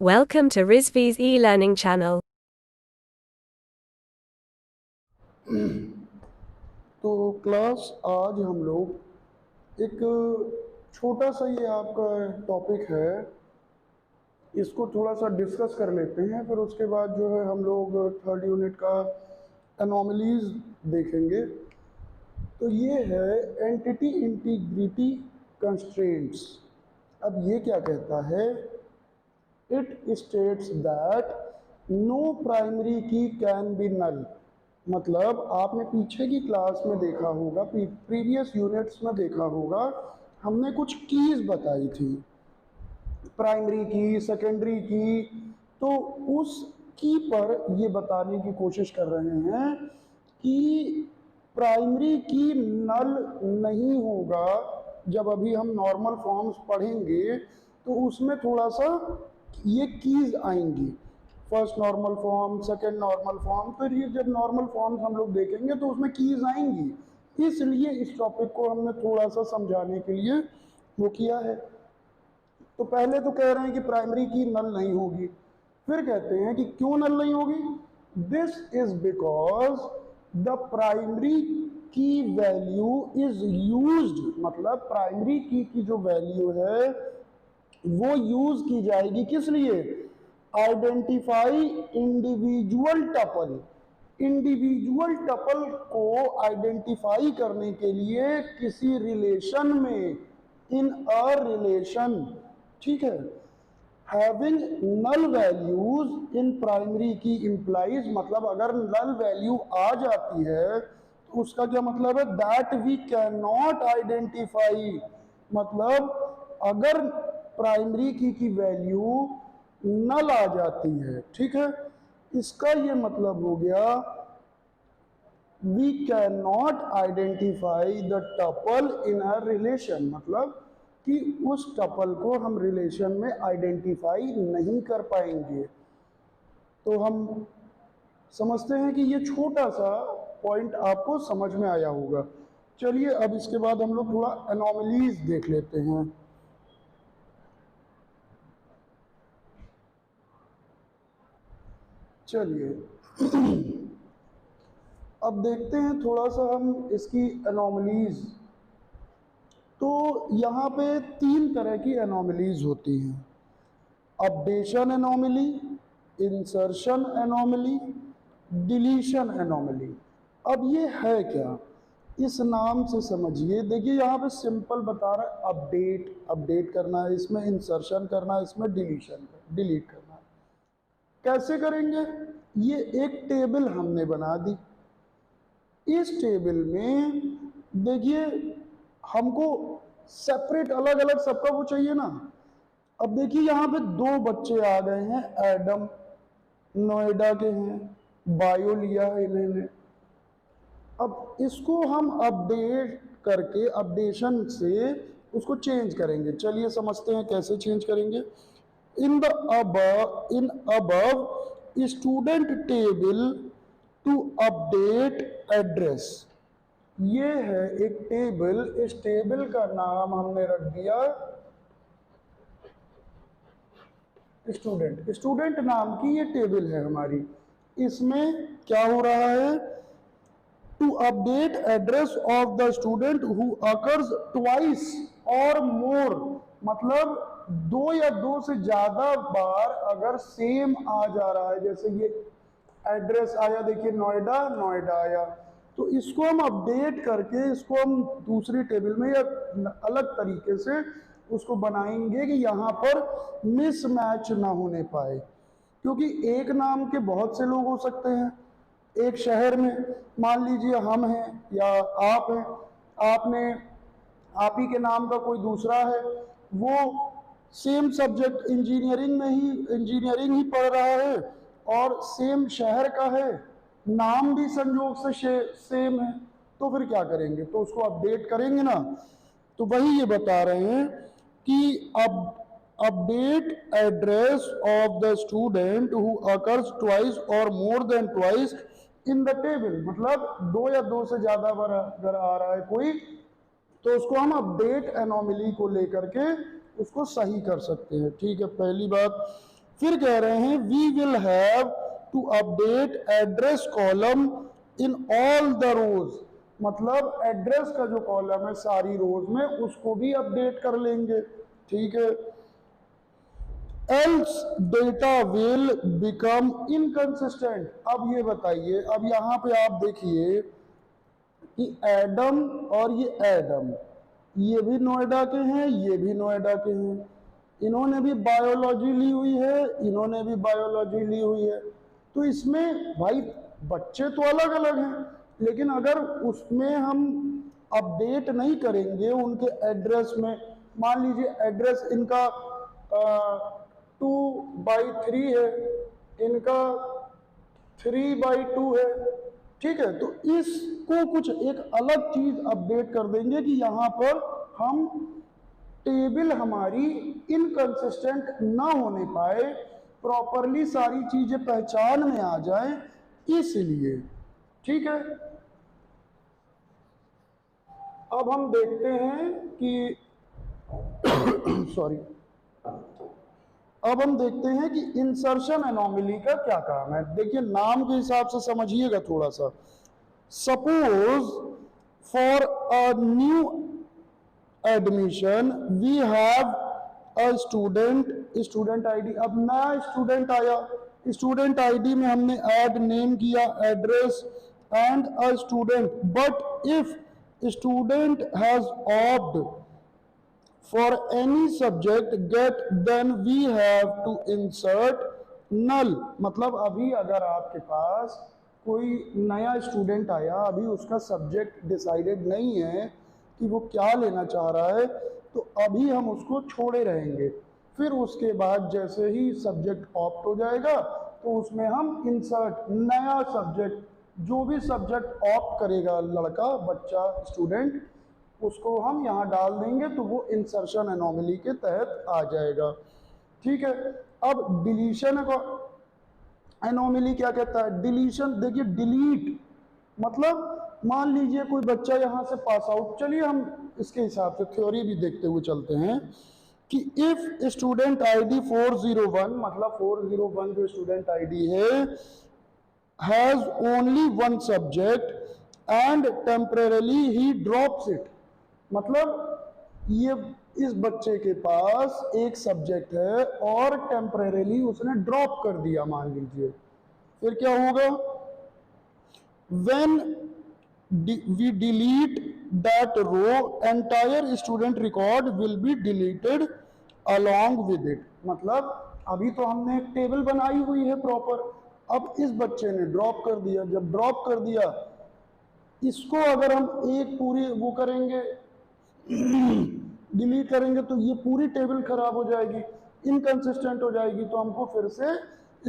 Welcome to Rizvi's e-learning channel. तो class आज हम लोग एक छोटा सा ये आपका टॉपिक है, इसको थोड़ा सा डिस्कस कर लेते हैं। फिर उसके बाद जो है हम लोग थर्ड यूनिट का एनोमलीज देखेंगे। तो ये है एंटिटी इंटीग्रिटी कंस्ट्रेंट्स। अब ये क्या कहता है? It states that no primary की कैन बी नल। मतलब आपने पीछे की क्लास में देखा होगा, प्रीवियस यूनिट्स में देखा होगा, हमने कुछ कीज बताई थी, प्राइमरी की, सेकेंडरी की। तो उस की पर ये बताने की कोशिश कर रहे हैं कि प्राइमरी की नल नहीं होगा। जब अभी हम नॉर्मल फॉर्म्स पढ़ेंगे तो उसमें थोड़ा सा ये कीज आएंगी, first normal form, second normal form. फिर ये जब नॉर्मल फॉर्म्स हम लोग देखेंगे तो उसमें कीज आएंगी। इसलिए इस टॉपिक को हमने थोड़ा सा समझाने के लिए वो किया है। तो पहले तो कह रहे हैं कि प्राइमरी की नल नहीं होगी, फिर कहते हैं कि क्यों नल नहीं होगी। This is because the primary की वैल्यू इज यूज्ड। मतलब प्राइमरी की जो वैल्यू है वो यूज की जाएगी किस लिए? Identify individual tuple. Individual tuple को आइडेंटिफाई करने के लिए किसी रिलेशन में, इन अ रिलेशन, ठीक है। Having null values in primary key implies, मतलब अगर नल वैल्यू आ जाती है तो उसका क्या मतलब है? That we can not identify. मतलब अगर प्राइमरी की वैल्यू नल आ जाती है, ठीक है, इसका ये मतलब हो गया we can not identify the tuple in a relation. मतलब कि उस टपल को हम रिलेशन में आइडेंटिफाई नहीं कर पाएंगे। तो हम समझते हैं कि ये छोटा सा पॉइंट आपको समझ में आया होगा। चलिए अब इसके बाद हम लोग थोड़ा एनोमलीज देख लेते हैं। चलिए अब देखते हैं थोड़ा सा हम इसकी एनोमलीज। तो यहाँ पे तीन तरह की एनोमलीज होती हैं: updation anomaly, insertion anomaly, deletion anomaly. अब ये है क्या, इस नाम से समझिए। देखिए यहाँ पे सिंपल बता रहा है, अपडेट, अपडेट करना है, इसमें इंसर्शन करना है, इसमें डिलीशन, डिलीट करना है। कैसे करेंगे? ये एक टेबल हमने बना दी। इस टेबल में देखिए हमको सेपरेट, अलग अलग सबका वो चाहिए ना। अब देखिए यहाँ पे दो बच्चे आ गए हैं, एडम, नोएडा के हैं, बायो लिया है इन्होंने। अब इसको हम अपडेट करके, अपडेशन से उसको चेंज करेंगे। चलिए समझते हैं कैसे चेंज करेंगे। In the in above student table to update address. ये है एक टेबल, इस टेबल का नाम हमने रख दिया स्टूडेंट। स्टूडेंट नाम की ये टेबल है हमारी। इसमें क्या हो रहा है? To update address of the student who occurs twice और मोर। मतलब दो या दो से ज्यादा बार अगर सेम आ जा रहा है, जैसे ये एड्रेस आया, देखिए नोएडा, नोएडा आया, तो इसको हम अपडेट करके इसको हम दूसरी टेबल में या अलग तरीके से उसको बनाएंगे कि यहाँ पर मिसमैच ना होने पाए। क्योंकि एक नाम के बहुत से लोग हो सकते हैं एक शहर में। मान लीजिए हम हैं या आप हैं, आपने, आप ही के नाम का कोई दूसरा है, वो सेम सब्जेक्ट इंजीनियरिंग में ही, इंजीनियरिंग ही पढ़ रहा है और सेम शहर का है, नाम भी संयोग से सेम है, तो फिर क्या करेंगे? तो उसको अपडेट करेंगे ना। तो वही ये बता रहे हैं कि अब update address of the student who occurs twice और more than twice in the table. मतलब दो या दो से ज्यादा बार अगर आ रहा है कोई, तो उसको हम अपडेट एनोमली को लेकर के उसको सही कर सकते हैं। ठीक है, पहली बात। फिर कह रहे हैं we will have to update address column in all the rows, मतलब एड्रेस का जो कॉलम है सारी रोज में उसको भी अपडेट कर लेंगे। ठीक है, else data will become inconsistent. अब ये बताइए, अब यहां पे आप देखिए कि एडम और ये एडम, ये भी नोएडा के हैं, ये भी नोएडा के हैं, इन्होंने भी बायोलॉजी ली हुई है, इन्होंने भी बायोलॉजी ली हुई है। तो इसमें भाई बच्चे तो अलग अलग हैं, लेकिन अगर उसमें हम अपडेट नहीं करेंगे उनके एड्रेस में, मान लीजिए एड्रेस इनका 2/3 है, इनका 3/2 है, ठीक है, तो इसको कुछ एक अलग चीज अपडेट कर देंगे कि यहां पर हम टेबल हमारी इनकंसिस्टेंट ना होने पाए, प्रॉपरली सारी चीजें पहचान में आ जाएं, इसलिए। ठीक है, अब हम देखते हैं कि सॉरी, अब हम देखते हैं कि इंसर्शन एनोमली का क्या काम है। देखिए नाम के हिसाब से समझिएगा थोड़ा सा। Suppose for a new admission we have a student ID. अब नया स्टूडेंट आया, स्टूडेंट आईडी में हमने ऐड नेम किया, address and a student, but if student has opt for any subject get then we have to insert null। मतलब अभी अगर आपके पास कोई नया स्टूडेंट आया, अभी उसका सब्जेक्ट डिसाइडेड नहीं है कि वो क्या लेना चाह रहा है, तो अभी हम उसको छोड़े रहेंगे। फिर उसके बाद जैसे ही सब्जेक्ट ऑप्ट हो जाएगा तो उसमें हम इंसर्ट नया सब्जेक्ट, जो भी सब्जेक्ट ऑप्ट करेगा लड़का, बच्चा, स्टूडेंट, उसको हम यहाँ डाल देंगे तो वो इंसर्शन एनोमली के तहत आ जाएगा। ठीक है, अब डिलीशन को एनोमली क्या कहता है? डिलीशन, देखिए डिलीट मतलब मान लीजिए कोई बच्चा यहाँ से पास आउट, चलिए हम इसके हिसाब से थ्योरी भी देखते हुए चलते हैं कि इफ स्टूडेंट आईडी 401, मतलब 401 जो स्टूडेंट आईडी है, has only one subject and temporarily he drops it, मतलब ये इस बच्चे के पास एक सब्जेक्ट है और टेम्परेली उसने ड्रॉप कर दिया मान लीजिए, फिर क्या होगा? When we delete that row entire student record will be deleted along with it. मतलब अभी तो हमने एक टेबल बनाई हुई है प्रॉपर, अब इस बच्चे ने ड्रॉप कर दिया, जब ड्रॉप कर दिया इसको अगर हम एक पूरी वो करेंगे डिलीट करेंगे तो ये पूरी टेबल खराब हो जाएगी, इनकंसिस्टेंट हो जाएगी, तो हमको फिर से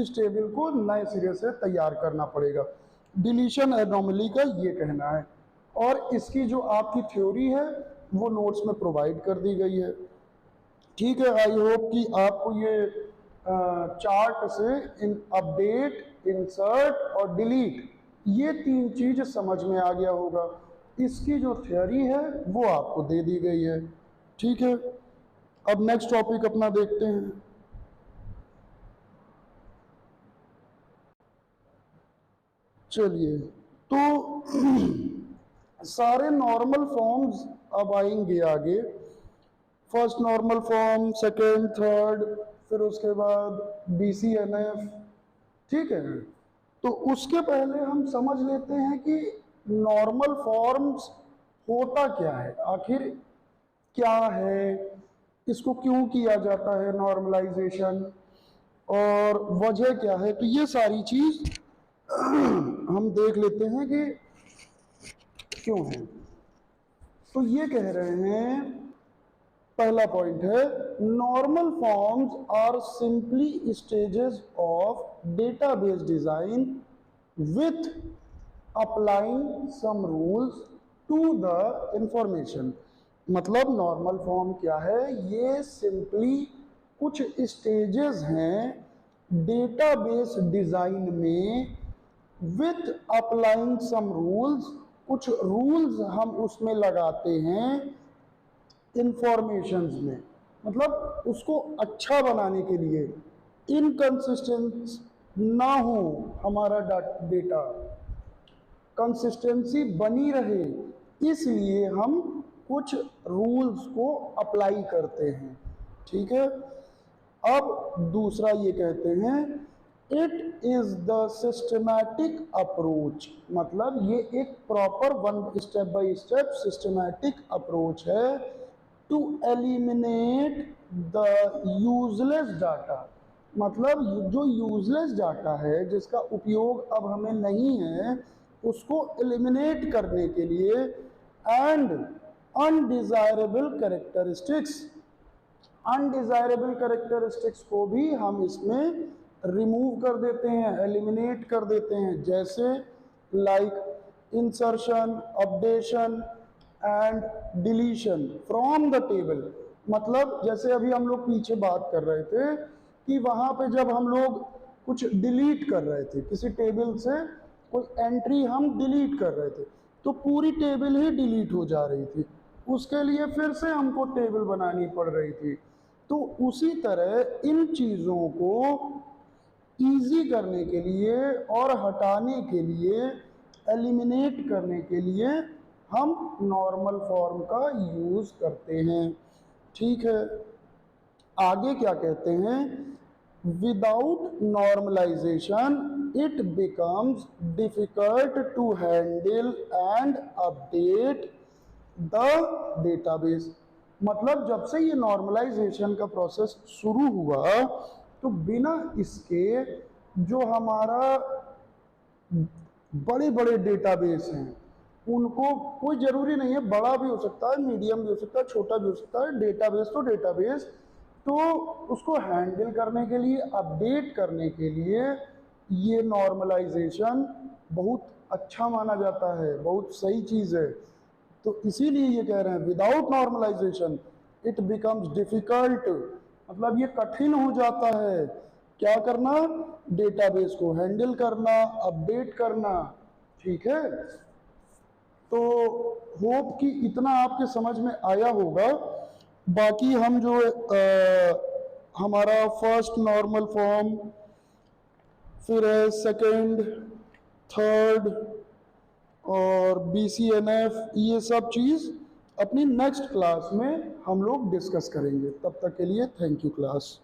इस टेबल को नए सिरे से तैयार करना पड़ेगा। डिलीशन एनोमली का ये कहना है, और इसकी जो आपकी थ्योरी है वो नोट्स में प्रोवाइड कर दी गई है। ठीक है, आई होप कि आपको ये चार्ट से अपडेट, इंसर्ट और डिलीट ये तीन चीज समझ में आ गया होगा। इसकी जो थ्योरी है वो आपको दे दी गई है। ठीक है, अब नेक्स्ट टॉपिक अपना देखते हैं। चलिए, तो सारे नॉर्मल फॉर्म्स अब आएंगे आगे, first normal form, second, third, फिर उसके बाद BCNF। ठीक है, तो उसके पहले हम समझ लेते हैं कि नॉर्मल फॉर्म्स होता क्या है, आखिर क्या है, इसको क्यों किया जाता है नॉर्मलाइजेशन, और वजह क्या है। तो ये सारी चीज हम देख लेते हैं कि क्यों है। तो ये कह रहे हैं, पहला पॉइंट है, normal forms are simply stages of database design with applying some rules to the information. मतलब नॉर्मल फॉर्म क्या है? ये सिंपली कुछ स्टेजेस हैं डेटाबेस डिजाइन में विथ अप्लाइंग सम रूल्स, कुछ रूल्स हम उसमें लगाते हैं इंफॉर्मेशंस में, मतलब उसको अच्छा बनाने के लिए। इनकंसिस्टेंस ना हो, हमारा डेटा कंसिस्टेंसी बनी रहे, इसलिए हम कुछ रूल्स को अप्लाई करते हैं। ठीक है। अब दूसरा ये कहते हैं it is the systematic approach, मतलब ये एक proper one step by step systematic approach है to eliminate the useless data, मतलब जो यूजलेस डाटा है जिसका उपयोग अब हमें नहीं है उसको एलिमिनेट करने के लिए, and undesirable characteristics, undesirable characteristics को भी हम इसमें रिमूव कर देते हैं, एलिमिनेट कर देते हैं, जैसे like insertion, updation and deletion from the table. मतलब जैसे अभी हम लोग पीछे बात कर रहे थे कि वहाँ पे जब हम लोग कुछ डिलीट कर रहे थे, किसी टेबल से कोई एंट्री हम डिलीट कर रहे थे, तो पूरी टेबल ही डिलीट हो जा रही थी, उसके लिए फिर से हमको टेबल बनानी पड़ रही थी। तो उसी तरह इन चीज़ों को ईजी करने के लिए और हटाने के लिए, एलिमिनेट करने के लिए हम नॉर्मल फॉर्म का यूज़ करते हैं। ठीक है। आगे क्या कहते हैं, without normalization it becomes difficult to handle and update the database. मतलब जब से ये नॉर्मलाइजेशन का प्रोसेस शुरू हुआ तो बिना इसके जो हमारा बड़े बड़े डेटाबेस हैं उनको, कोई ज़रूरी नहीं है, बड़ा भी हो सकता है, मीडियम भी हो सकता है, छोटा भी हो सकता है, डेटाबेस तो डेटाबेस, तो उसको हैंडल करने के लिए, अपडेट करने के लिए ये नॉर्मलाइजेशन बहुत अच्छा माना जाता है, बहुत सही चीज़ है। तो इसीलिए ये कह रहे हैं without normalization it becomes difficult, मतलब ये कठिन हो जाता है क्या करना, डेटाबेस को हैंडल करना, अपडेट करना। ठीक है। तो होप कि इतना आपके समझ में आया होगा। बाकी हम जो हमारा फर्स्ट नॉर्मल फॉर्म, फिर है सेकंड, थर्ड और BCNF, ये सब चीज़ अपनी नेक्स्ट क्लास में हम लोग डिस्कस करेंगे। तब तक के लिए थैंक यू क्लास।